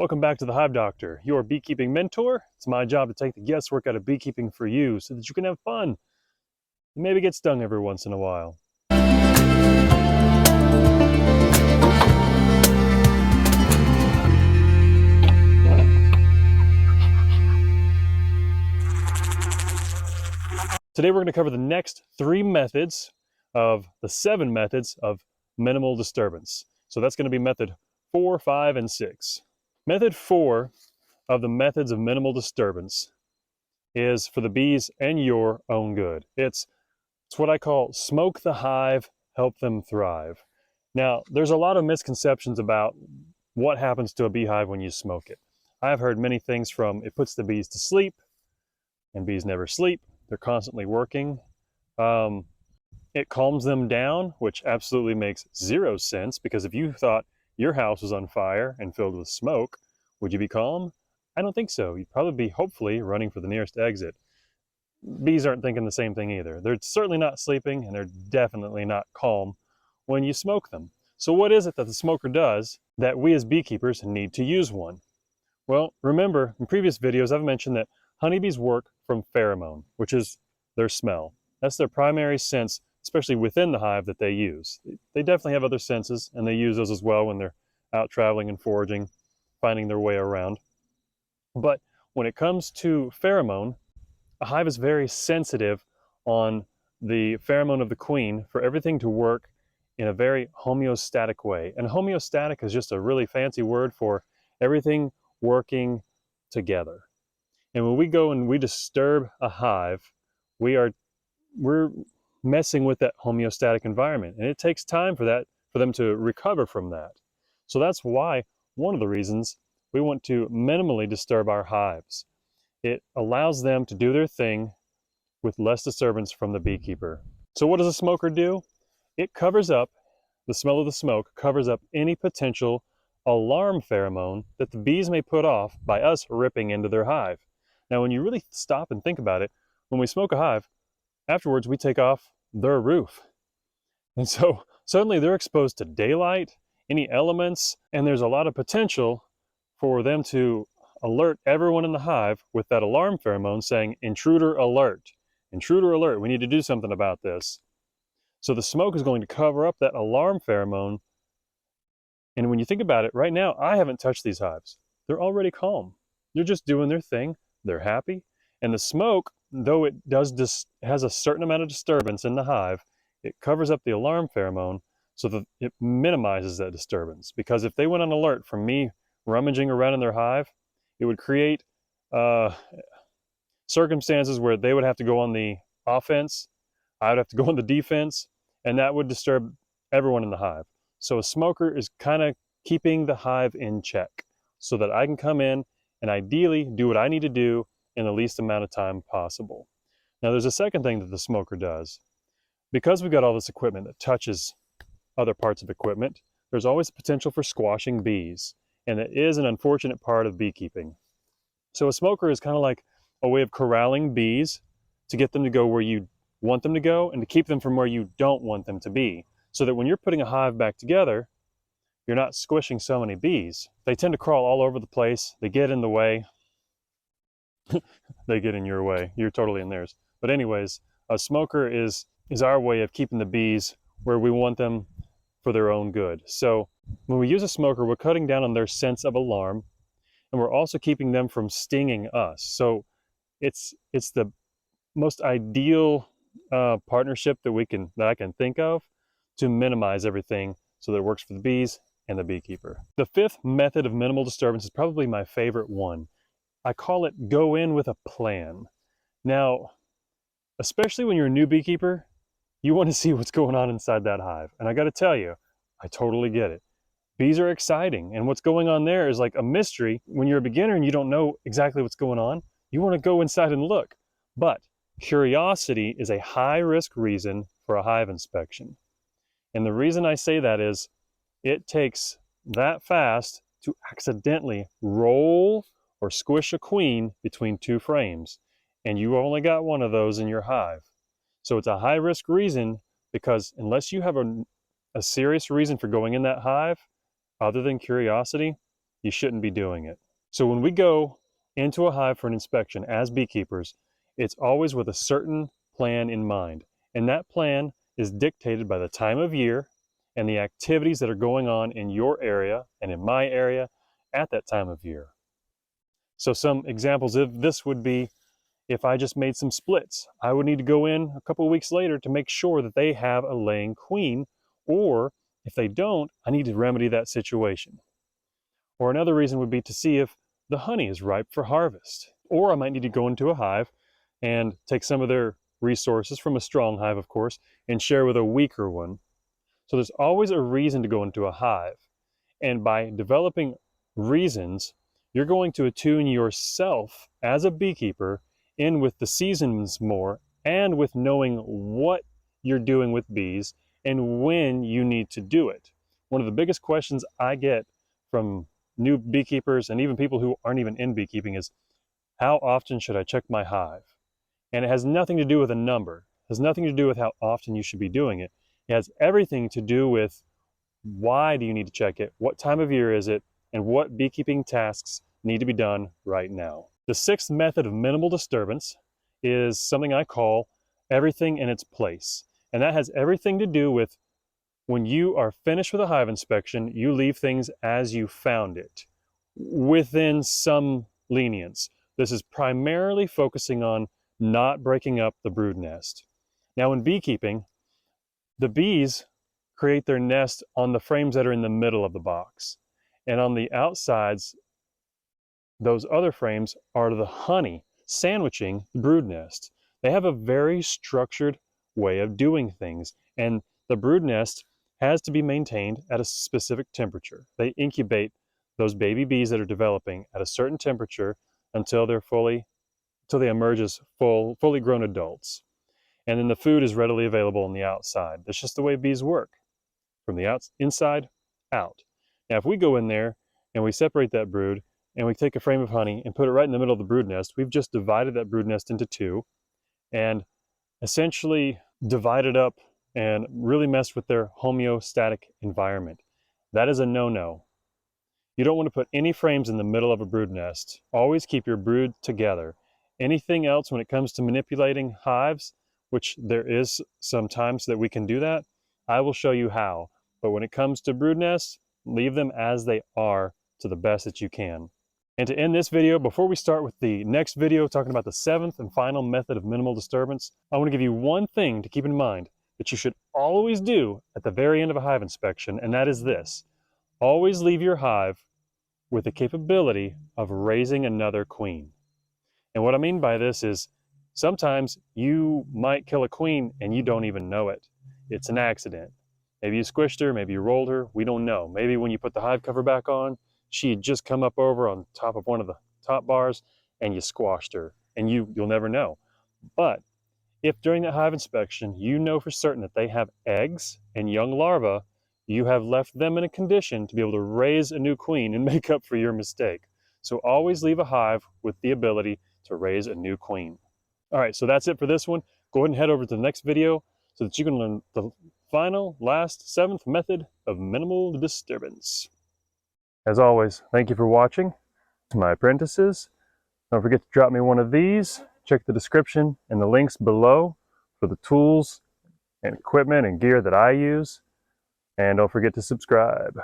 Welcome back to the Hive Doctor, your beekeeping mentor. It's my job to take the guesswork out of beekeeping for you so that you can have fun and maybe get stung every once in a while. Today we're going to cover the next 3 methods of the 7 methods of minimal disturbance. So that's going to be method 4, 5, and 6. Method 4 of the methods of minimal disturbance is for the bees and your own good. It's what I call smoke the hive, help them thrive. Now, there's a lot of misconceptions about what happens to a beehive when you smoke it. I've heard many things from it puts the bees to sleep, and bees never sleep. They're constantly working. It calms them down, which absolutely makes 0 sense, because if you thought your house was on fire and filled with smoke, would you be calm? I don't think so. You'd probably be, hopefully, running for the nearest exit. Bees aren't thinking the same thing either. They're certainly not sleeping, and they're definitely not calm when you smoke them. So what is it that the smoker does that we as beekeepers need to use one? Well, remember, in previous videos, I've mentioned that honeybees work from pheromone, which is their smell. That's their primary sense, especially within the hive, that they use. They definitely have other senses, and they use those as well when they're out traveling and foraging, finding their way around. But when it comes to pheromone, a hive is very sensitive on the pheromone of the queen for everything to work in a very homeostatic way. And homeostatic is just a really fancy word for everything working together. And when we go and we disturb a hive, we're messing with that homeostatic environment. And it takes time for them to recover from that. So that's why one of the reasons we want to minimally disturb our hives. It allows them to do their thing with less disturbance from the beekeeper. So what does a smoker do? It covers up, the smell of the smoke covers up any potential alarm pheromone that the bees may put off by us ripping into their hive. Now, when you really stop and think about it, when we smoke a hive, afterwards we take off their roof. And so suddenly they're exposed to daylight, any elements, and there's a lot of potential for them to alert everyone in the hive with that alarm pheromone saying, intruder alert, we need to do something about this. So the smoke is going to cover up that alarm pheromone. And when you think about it, right now, I haven't touched these hives. They're already calm. They're just doing their thing. They're happy. And the smoke, though it has a certain amount of disturbance in the hive, it covers up the alarm pheromone so that it minimizes that disturbance. Because if they went on alert from me rummaging around in their hive, it would create circumstances where they would have to go on the offense, I would have to go on the defense, and that would disturb everyone in the hive. So a smoker is kind of keeping the hive in check so that I can come in and ideally do what I need to do in the least amount of time possible. Now there's a second thing that the smoker does. Because we've got all this equipment that touches other parts of equipment, there's always a potential for squashing bees. And it is an unfortunate part of beekeeping. So a smoker is kind of like a way of corralling bees to get them to go where you want them to go and to keep them from where you don't want them to be. So that when you're putting a hive back together, you're not squishing so many bees. They tend to crawl all over the place. They get in the way. They get in your way. You're totally in theirs. But anyways, a smoker is our way of keeping the bees where we want them for their own good. So when we use a smoker, we're cutting down on their sense of alarm, and we're also keeping them from stinging us. So it's the most ideal partnership that I can think of to minimize everything so that it works for the bees and the beekeeper. The 5th method of minimal disturbance is probably my favorite one. I call it go in with a plan. Now, especially when you're a new beekeeper, you want to see what's going on inside that hive. And I got to tell you, I totally get it. Bees are exciting, and what's going on there is like a mystery. When you're a beginner and you don't know exactly what's going on, you want to go inside and look. But curiosity is a high-risk reason for a hive inspection. And the reason I say that is it takes that fast to accidentally roll or squish a queen between 2 frames, and you only got one of those in your hive. So it's a high-risk reason, because unless you have a serious reason for going in that hive, other than curiosity, you shouldn't be doing it. So when we go into a hive for an inspection as beekeepers, it's always with a certain plan in mind. And that plan is dictated by the time of year and the activities that are going on in your area and in my area at that time of year. So some examples of this would be, if I just made some splits, I would need to go in a couple of weeks later to make sure that they have a laying queen, or if they don't, I need to remedy that situation. Or another reason would be to see if the honey is ripe for harvest. Or I might need to go into a hive and take some of their resources from a strong hive, of course, and share with a weaker one. So there's always a reason to go into a hive. And by developing reasons, you're going to attune yourself as a beekeeper in with the seasons more, and with knowing what you're doing with bees and when you need to do it. One of the biggest questions I get from new beekeepers and even people who aren't even in beekeeping is, how often should I check my hive? And it has nothing to do with a number. It has nothing to do with how often you should be doing it. It has everything to do with, why do you need to check it? What time of year is it? And what beekeeping tasks need to be done right now? The sixth method of minimal disturbance is something I call everything in its place. And that has everything to do with, when you are finished with a hive inspection, you leave things as you found it, within some lenience. This is primarily focusing on not breaking up the brood nest. Now in beekeeping, the bees create their nest on the frames that are in the middle of the box. And on the outsides, those other frames are the honey sandwiching the brood nest. They have a very structured way of doing things, and the brood nest has to be maintained at a specific temperature. They incubate those baby bees that are developing at a certain temperature until they emerge as fully grown adults. And then the food is readily available on the outside. That's just the way bees work, from the inside out. Now, if we go in there and we separate that brood and we take a frame of honey and put it right in the middle of the brood nest, we've just divided that brood nest into two and essentially divided up and really messed with their homeostatic environment. That is a no-no. You don't want to put any frames in the middle of a brood nest. Always keep your brood together. Anything else when it comes to manipulating hives, which there is some times that we can do that, I will show you how. But when it comes to brood nests, leave them as they are to the best that you can. And to end this video, before we start with the next video talking about the seventh and final method of minimal disturbance, I want to give you one thing to keep in mind that you should always do at the very end of a hive inspection, and that is this. Always leave your hive with the capability of raising another queen. And what I mean by this is, sometimes you might kill a queen and you don't even know it. It's an accident. Maybe you squished her, maybe you rolled her, we don't know. Maybe when you put the hive cover back on, she had just come up over on top of one of the top bars and you squashed her, and you'll never know. But if during that hive inspection you know for certain that they have eggs and young larvae, you have left them in a condition to be able to raise a new queen and make up for your mistake. So always leave a hive with the ability to raise a new queen. All right, so that's it for this one. Go ahead and head over to the next video so that you can learn the final, last, seventh method of minimal disturbance. As always, thank you for watching. To my apprentices, don't forget to drop me one of these. Check the description and the links below for the tools and equipment and gear that I use. And don't forget to subscribe.